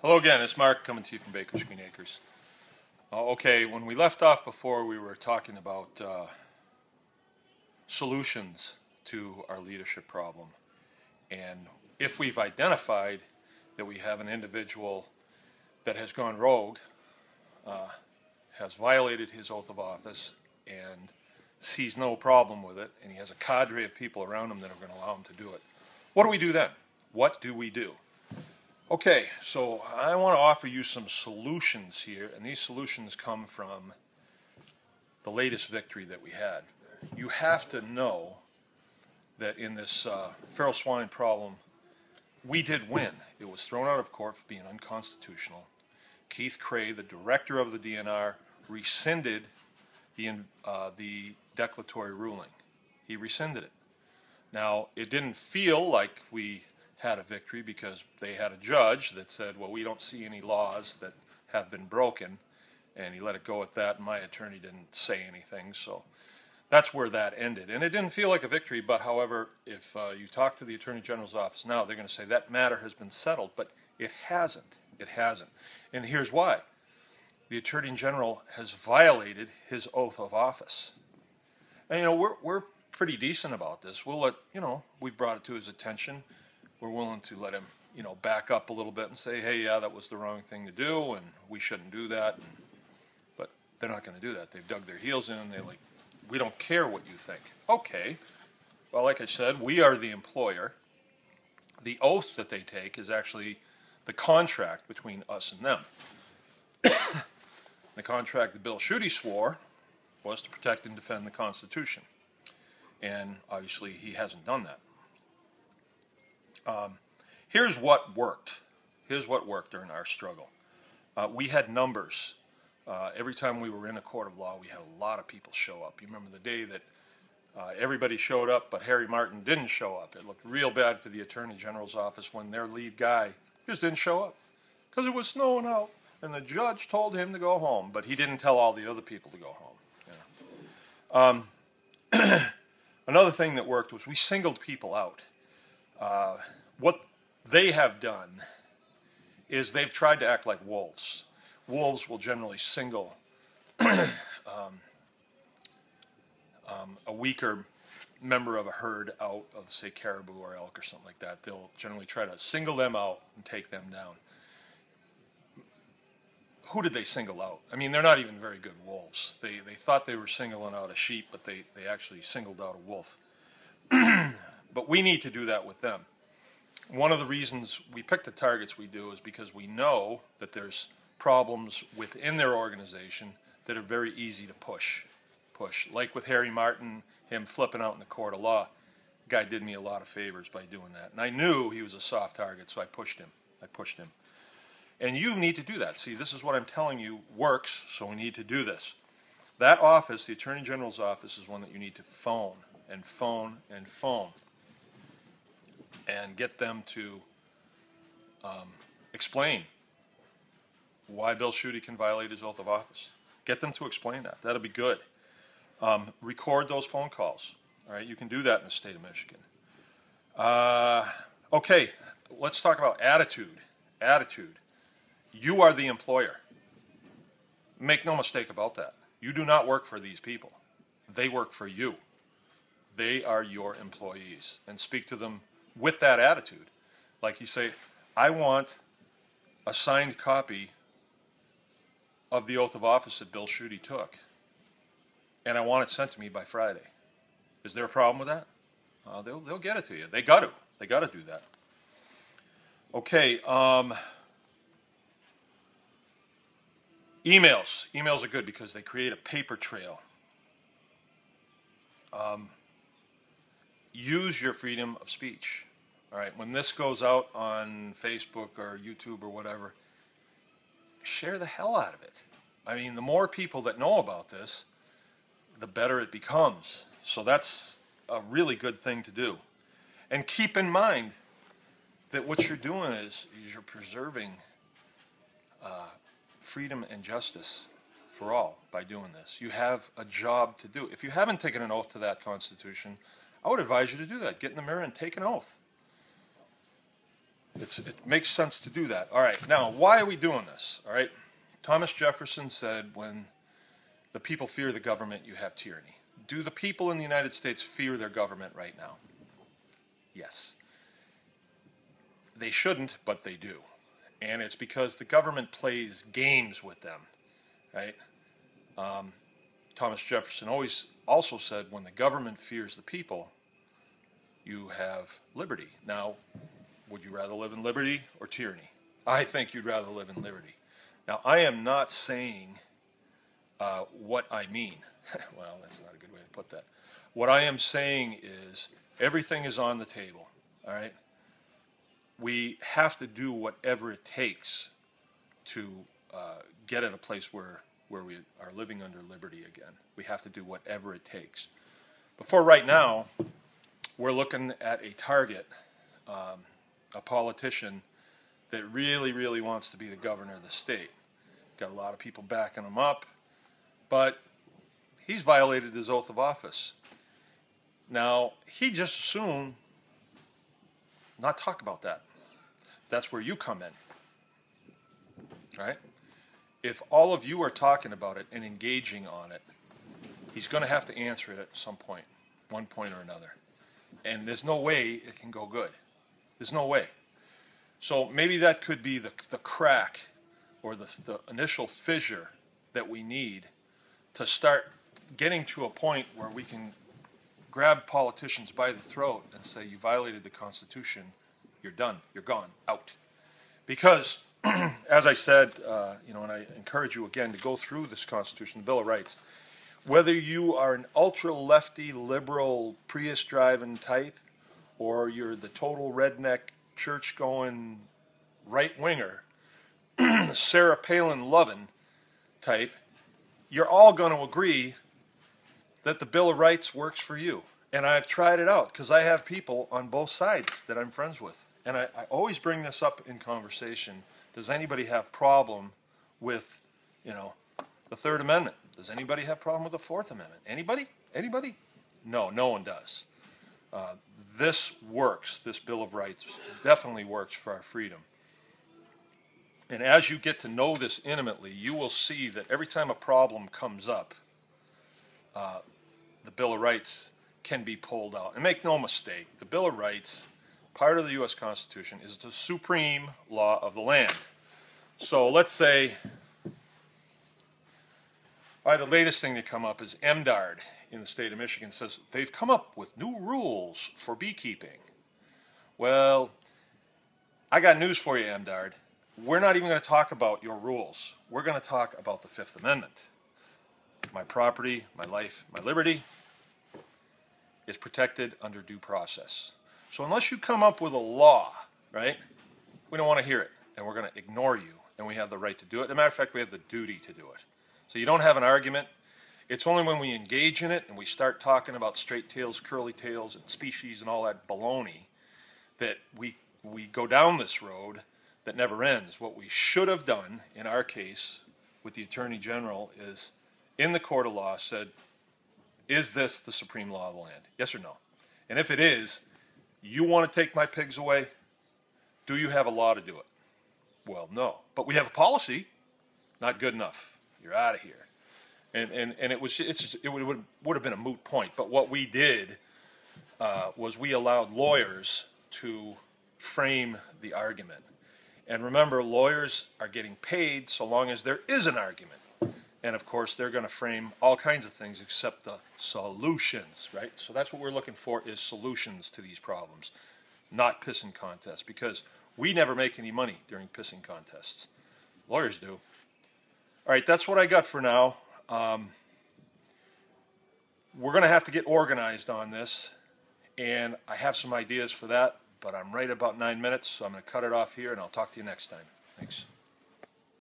Hello again, it's Mark coming to you from Baker's Green Acres. Okay, when we left off before, we were talking about solutions to our leadership problem. And if we've identified that we have an individual that has gone rogue, has violated his oath of office, and sees no problem with it, and he has a cadre of people around him that are going to allow him to do it, what do we do then? What do we do? Okay, so I want to offer you some solutions here, and these solutions come from the latest victory that we had. You have to know that in this feral swine problem, we did win. It was thrown out of court for being unconstitutional. Keith Cray, the director of the DNR, rescinded the declaratory ruling. He rescinded it. Now, it didn't feel like we had a victory because they had a judge that said, well, we don't see any laws that have been broken, and he let it go at that, and my attorney didn't say anything, so that's where that ended. And it didn't feel like a victory, but however, if you talk to the Attorney General's office now, they're going to say that matter has been settled, but it hasn't. It hasn't. And here's why. The Attorney General has violated his oath of office. And, you know, we're pretty decent about this. We'll let, you know, we've brought it to his attention. We're willing to let him, you know, back up a little bit and say, hey, yeah, that was the wrong thing to do, and we shouldn't do that. But they're not going to do that. They've dug their heels in, and they're like, we don't care what you think. Okay. Well, like I said, we are the employer. The oath that they take is actually the contract between us and them. The contract that Bill Schuette swore was to protect and defend the Constitution. And obviously he hasn't done that. Here's what worked. Here's what worked during our struggle. We had numbers. Every time we were in a court of law, we had a lot of people show up. You remember the day that everybody showed up, but Harry Martin didn't show up. It looked real bad for the Attorney General's office when their lead guy just didn't show up because it was snowing out, and the judge told him to go home, but he didn't tell all the other people to go home. You know? Another thing that worked was we singled people out. What they have done is they've tried to act like wolves. Wolves will generally single a weaker member of a herd out of, say, caribou or elk or something like that. They'll generally try to single them out and take them down. Who did they single out? I mean, they're not even very good wolves. They thought they were singling out a sheep, but they actually singled out a wolf. But we need to do that with them. One of the reasons we pick the targets we do is because we know that there's problems within their organization that are very easy to push. Like with Harry Martin, him flipping out in the court of law. The guy did me a lot of favors by doing that. And I knew he was a soft target, so I pushed him. And you need to do that. See, this is what I'm telling you works, so we need to do this. That office, the Attorney General's office, is one that you need to phone and phone and phone and get them to explain why Bill Schuette can violate his oath of office. Get them to explain that. That'll be good. Record those phone calls. All right, you can do that in the state of Michigan. Okay, let's talk about attitude. Attitude. You are the employer. Make no mistake about that. You do not work for these people. They work for you. They are your employees. And speak to them with that attitude. Like you say, I want a signed copy of the oath of office that Bill Schuette took, and I want it sent to me by Friday. Is there a problem with that? They'll get it to you. They got to do that. Okay. Emails. Emails are good because they create a paper trail. Use your freedom of speech. All right, when this goes out on Facebook or YouTube or whatever, share the hell out of it. I mean, the more people that know about this, the better it becomes. So that's a really good thing to do. And keep in mind that what you're doing is you're preserving freedom and justice for all by doing this. You have a job to do. If you haven't taken an oath to that Constitution, I would advise you to do that. Get in the mirror and take an oath. It makes sense to do that. All right, now, why are we doing this? All right, Thomas Jefferson said, when the people fear the government, you have tyranny. Do the people in the United States fear their government right now? Yes. They shouldn't, but they do. And it's because the government plays games with them, right? Thomas Jefferson always also said, when the government fears the people, you have liberty. Now, would you rather live in liberty or tyranny? I think you'd rather live in liberty. Now, I am not saying what I mean. Well, that's not a good way to put that. What I am saying is everything is on the table, all right? We have to do whatever it takes to get at a place where we are living under liberty again. We have to do whatever it takes. But for right now, we're looking at a target, a politician that really, really wants to be the governor of the state. Got a lot of people backing him up, but he's violated his oath of office. Now, he just as soon not talk about that. That's where you come in, right? If all of you are talking about it and engaging on it, he's going to have to answer it at some point, one point or another. And there's no way it can go good. There's no way. So maybe that could be the crack or the initial fissure that we need to start getting to a point where we can grab politicians by the throat and say, you violated the Constitution, you're done, you're gone, out. Because, as I said, and I encourage you again to go through this Constitution, the Bill of Rights, whether you are an ultra-lefty, liberal, Prius-driving type, or you're the total redneck, church-going, right-winger, Sarah Palin-loving type, you're all going to agree that the Bill of Rights works for you. And I've tried it out because I have people on both sides that I'm friends with. And I always bring this up in conversation. Does anybody have problem with, the Third Amendment? Does anybody have problem with the Fourth Amendment? Anybody? Anybody? No, no one does. This works. This Bill of Rights definitely works for our freedom. And as you get to know this intimately, you will see that every time a problem comes up, the Bill of Rights can be pulled out. And make no mistake, the Bill of Rights, part of the U.S. Constitution, is the supreme law of the land. So let's say, the latest thing to come up is MDARD in the state of Michigan says they've come up with new rules for beekeeping. Well, I got news for you, MDARD. We're not even going to talk about your rules. We're going to talk about the Fifth Amendment. My property, my life, my liberty is protected under due process. So unless you come up with a law, right, we don't want to hear it, and we're going to ignore you, and we have the right to do it. As a matter of fact, we have the duty to do it. So you don't have an argument. It's only when we engage in it and we start talking about straight tails, curly tails, and species and all that baloney that we go down this road that never ends. What we should have done, in our case, with the Attorney General, is in the court of law said, is this the supreme law of the land? Yes or no? And if it is, you want to take my pigs away? Do you have a law to do it? Well, no. But we have a policy. Not good enough. You're out of here. And it would have been a moot point. But what we did was we allowed lawyers to frame the argument. And remember, lawyers are getting paid so long as there is an argument. And of course, they're going to frame all kinds of things except the solutions, right? So that's what we're looking for, is solutions to these problems, not pissing contests, because we never make any money during pissing contests. Lawyers do. All right, that's what I got for now. We're going to have to get organized on this, and I have some ideas for that, but I'm right about 9 minutes, so I'm going to cut it off here, and I'll talk to you next time. Thanks.